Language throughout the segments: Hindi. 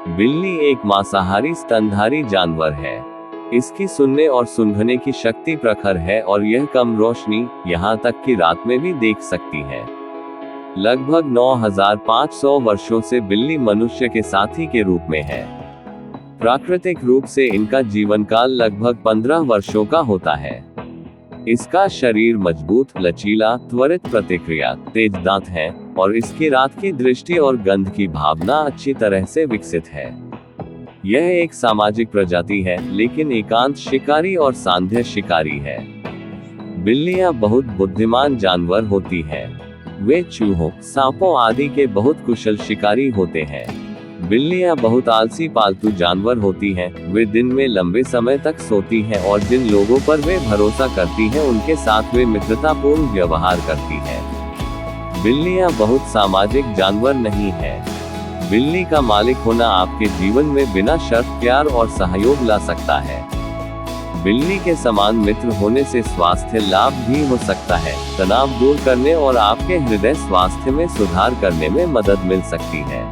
बिल्ली एक मांसाहारी स्तनधारी जानवर है। इसकी सुनने और सूंघने की शक्ति प्रखर है और यह कम रोशनी, यहाँ तक कि रात में भी देख सकती है। लगभग 9500 वर्षों से बिल्ली मनुष्य के साथी के रूप में है। प्राकृतिक रूप से इनका जीवन काल लगभग 15 वर्षों का होता है। इसका शरीर मजबूत, लचीला, त्वरित प्रतिक्रिया, तेज दांत हैं, और इसकी रात की दृष्टि और गंध की भावना अच्छी तरह से विकसित है। यह एक सामाजिक प्रजाति है, लेकिन एकांत शिकारी और सांध्य शिकारी है। बिल्लियां बहुत बुद्धिमान जानवर होती हैं। वे चूहों, सांपों आदि के बहुत कुशल शिकारी होते हैं। बिल्लियां बहुत आलसी पालतू जानवर होती हैं। वे दिन में लंबे समय तक सोती हैं और जिन लोगों पर वे भरोसा करती हैं उनके साथ वे मित्रतापूर्ण व्यवहार करती हैं। बिल्लियां बहुत सामाजिक जानवर नहीं हैं। बिल्ली का मालिक होना आपके जीवन में बिना शर्त प्यार और सहयोग ला सकता है। बिल्ली के समान मित्र होने से स्वास्थ्य लाभ भी हो सकता है, तनाव दूर करने और आपके हृदय स्वास्थ्य में सुधार करने में मदद मिल सकती है।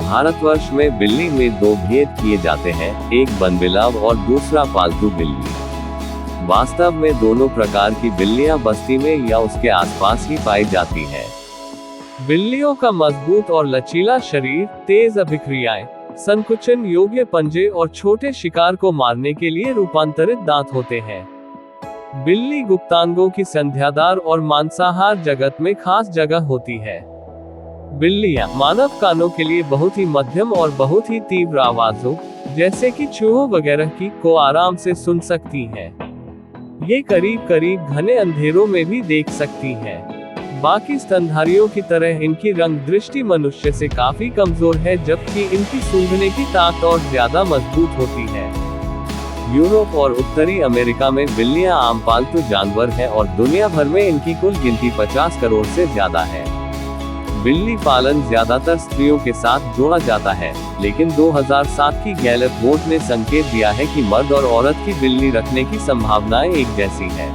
भारतवर्ष में बिल्ली में 2 भेद किए जाते हैं, एक बनबिलाव और दूसरा पालतू बिल्ली। वास्तव में दोनों प्रकार की बिल्लियां बस्ती में या उसके आसपास ही पाई जाती हैं। बिल्लियों का मजबूत और लचीला शरीर, तेज अभिक्रियाएं, संकुचन योग्य पंजे और छोटे शिकार को मारने के लिए रूपांतरित दांत होते हैं। बिल्ली गुप्तांगों की संध्यादार और मांसाहार जगत में खास जगह होती है। बिल्लियां मानव कानों के लिए बहुत ही मध्यम और बहुत ही तीव्र आवाजों, जैसे कि चूहों वगैरह की, को आराम से सुन सकती हैं। ये करीब करीब घने अंधेरों में भी देख सकती हैं। बाकी स्तनधारियों की तरह इनकी रंग दृष्टि मनुष्य से काफी कमजोर है, जबकि इनकी सूंघने की ताकत और ज्यादा मजबूत होती है। यूरोप और उत्तरी अमेरिका में बिल्लियां आम पालतू जानवर हैं और दुनिया भर में इनकी कुल गिनती 50 करोड़ से ज्यादा है। बिल्ली पालन ज्यादातर स्त्रियों के साथ जोड़ा जाता है, लेकिन 2007 की गैलप वोट ने संकेत दिया है कि मर्द और औरत की बिल्ली रखने की संभावनाएं एक जैसी है।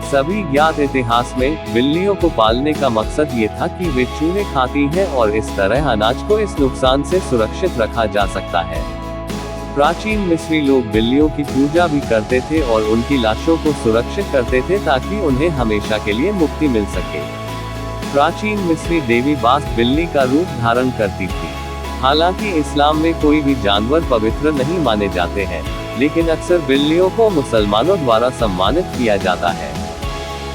सभी ज्ञात इतिहास में बिल्लियों को पालने का मकसद ये था कि वे चूहे खाती हैं और इस तरह अनाज को इस नुकसान से सुरक्षित रखा जा सकता है। प्राचीन मिस्री लोग बिल्लियों की पूजा भी करते थे और उनकी लाशों को सुरक्षित करते थे ताकि उन्हें हमेशा के लिए मुक्ति मिल सके। प्राचीन मिस्री देवी बास बिल्ली का रूप धारण करती थी। हालांकि इस्लाम में कोई भी जानवर पवित्र नहीं माने जाते हैं, लेकिन अक्सर बिल्लियों को मुसलमानों द्वारा सम्मानित किया जाता है।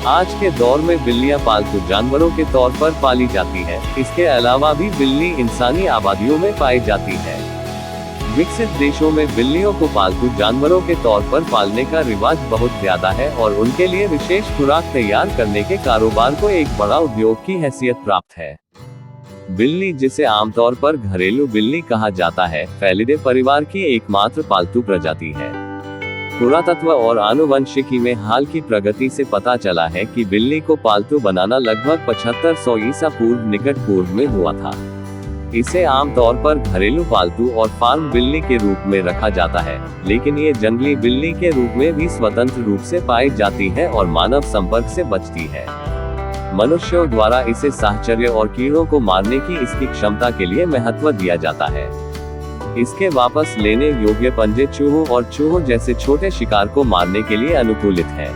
आज के दौर में बिल्लियां पालतू जानवरों के तौर पर पाली जाती हैं। इसके अलावा भी बिल्ली इंसानी आबादियों में पाई जाती है। विकसित देशों में बिल्लियों को पालतू जानवरों के तौर पर पालने का रिवाज बहुत ज्यादा है और उनके लिए विशेष खुराक तैयार करने के कारोबार को एक बड़ा उद्योग की हैसियत प्राप्त है। बिल्ली, जिसे आमतौर पर घरेलू बिल्ली कहा जाता है, फेलिडे परिवार की एकमात्र पालतू प्रजाति है। पुरातत्व और आनुवंशिकी में हाल की प्रगति से पता चला है कि बिल्ली को पालतू बनाना लगभग 7500 ईसा पूर्व निकट पूर्व में हुआ था। इसे आमतौर पर घरेलू पालतू और फार्म बिल्ली के रूप में रखा जाता है, लेकिन ये जंगली बिल्ली के रूप में भी स्वतंत्र रूप से पाई जाती है और मानव संपर्क से बचती है। मनुष्यों द्वारा इसे साहचर्य और कीड़ों को मारने की इसकी क्षमता के लिए महत्व दिया जाता है। इसके वापस लेने योग्य पंजे चूहों और चूहों जैसे छोटे शिकार को मारने के लिए अनुकूलित है।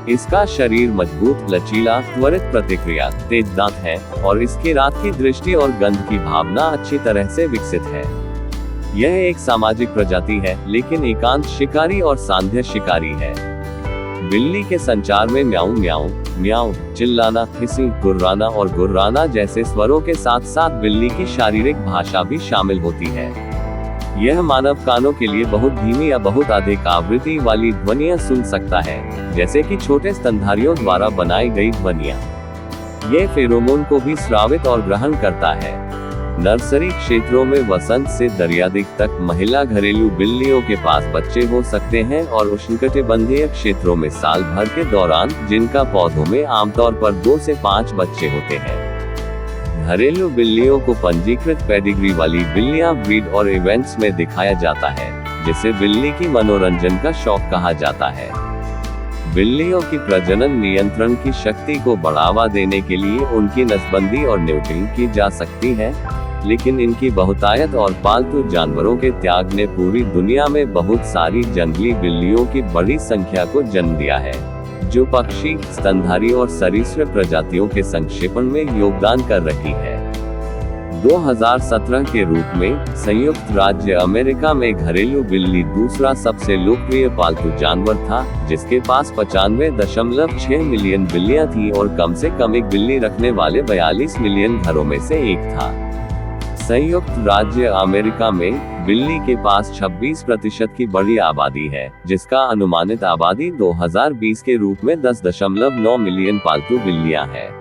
इसका शरीर मजबूत, लचीला, त्वरित प्रतिक्रिया, तेज दांत है और इसकी रात की दृष्टि और गंध की भावना अच्छी तरह से विकसित है। यह एक सामाजिक प्रजाति है, लेकिन एकांत शिकारी और सांध्य शिकारी है। बिल्ली के संचार में म्याऊ म्याऊ, म्याऊ, चिल्लाना, हिसिंग, गुर्राना और गुर्राना जैसे स्वरों के साथ साथ बिल्ली की शारीरिक भाषा भी शामिल होती है। यह मानव कानों के लिए बहुत धीमी या बहुत अधिक आवृत्ति वाली ध्वनियां सुन सकता है, जैसे कि छोटे स्तनधारियों द्वारा बनाई गई ध्वनियां। यह फेरोमोन को भी स्रावित और ग्रहण करता है। नर्सरी क्षेत्रों में वसंत से दरियादिक तक महिला घरेलू बिल्लियों के पास बच्चे हो सकते हैं और उष्णकटिबंधीय क्षेत्रों में साल भर के दौरान, जिनका पौधों में आमतौर पर 2 से 5 बच्चे होते हैं। घरेलू बिल्लियों को पंजीकृत पेडिग्री वाली बिल्लियां ब्रीड और इवेंट्स में दिखाया जाता है, जिसे बिल्ली की मनोरंजन का शौक कहा जाता है। बिल्लियों की प्रजनन नियंत्रण की शक्ति को बढ़ावा देने के लिए उनकी नसबंदी और न्यूट्रिंग की जा सकती है। लेकिन इनकी बहुतायत और पालतू जानवरों के त्याग ने पूरी दुनिया में बहुत सारी जंगली बिल्लियों की बड़ी संख्या को जन्म दिया है, जो पक्षी, स्तनधारी और सरीसृप प्रजातियों के संक्षेपण में योगदान कर रही है। 2017 के रूप में संयुक्त राज्य अमेरिका में घरेलू बिल्ली दूसरा सबसे लोकप्रिय पालतू जानवर था, जिसके पास 95.6 मिलियन बिल्लियां थीं और कम से कम एक बिल्ली रखने वाले 42 मिलियन घरों में से एक था। संयुक्त राज्य अमेरिका में बिल्ली के पास 26% की बड़ी आबादी है, जिसका अनुमानित आबादी 2020 के रूप में 10.9 मिलियन पालतू बिल्लियां हैं।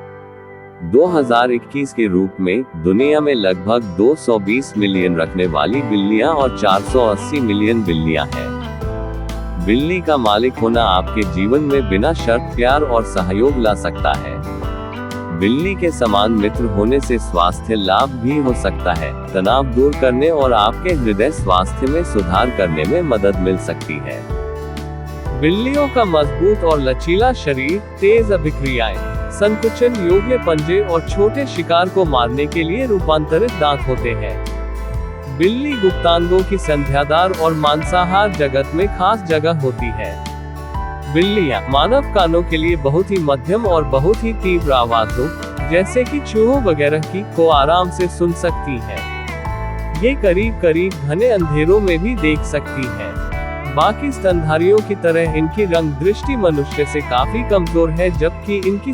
2021 के रूप में दुनिया में लगभग 220 मिलियन रखने वाली बिल्लियां और 480 मिलियन बिल्लियां हैं। बिल्ली का मालिक होना आपके जीवन में बिना शर्त प्यार और सहयोग ला सकता है। बिल्ली के समान मित्र होने से स्वास्थ्य लाभ भी हो सकता है, तनाव दूर करने और आपके हृदय स्वास्थ्य में सुधार करने में मदद मिल सकती है। बिल्लियों का मजबूत और लचीला शरीर, तेज अभिक्रियाएं, संकुचन योग्य पंजे और छोटे शिकार को मारने के लिए रूपांतरित दांत होते हैं। बिल्ली गुप्तांगों की संध्यादार और मांसाहार जगत में खास जगह होती है। बिल्लियां मानव कानों के लिए बहुत ही मध्यम और बहुत ही तीव्र आवाजों, जैसे कि चूहों वगैरह की, को आराम से सुन सकती हैं। ये करीब करीब घने अंधेरों में भी देख सकती हैं। बाकी स्तनधारियों की तरह इनकी रंग दृष्टि मनुष्य से काफी कमजोर है, जबकि इनकी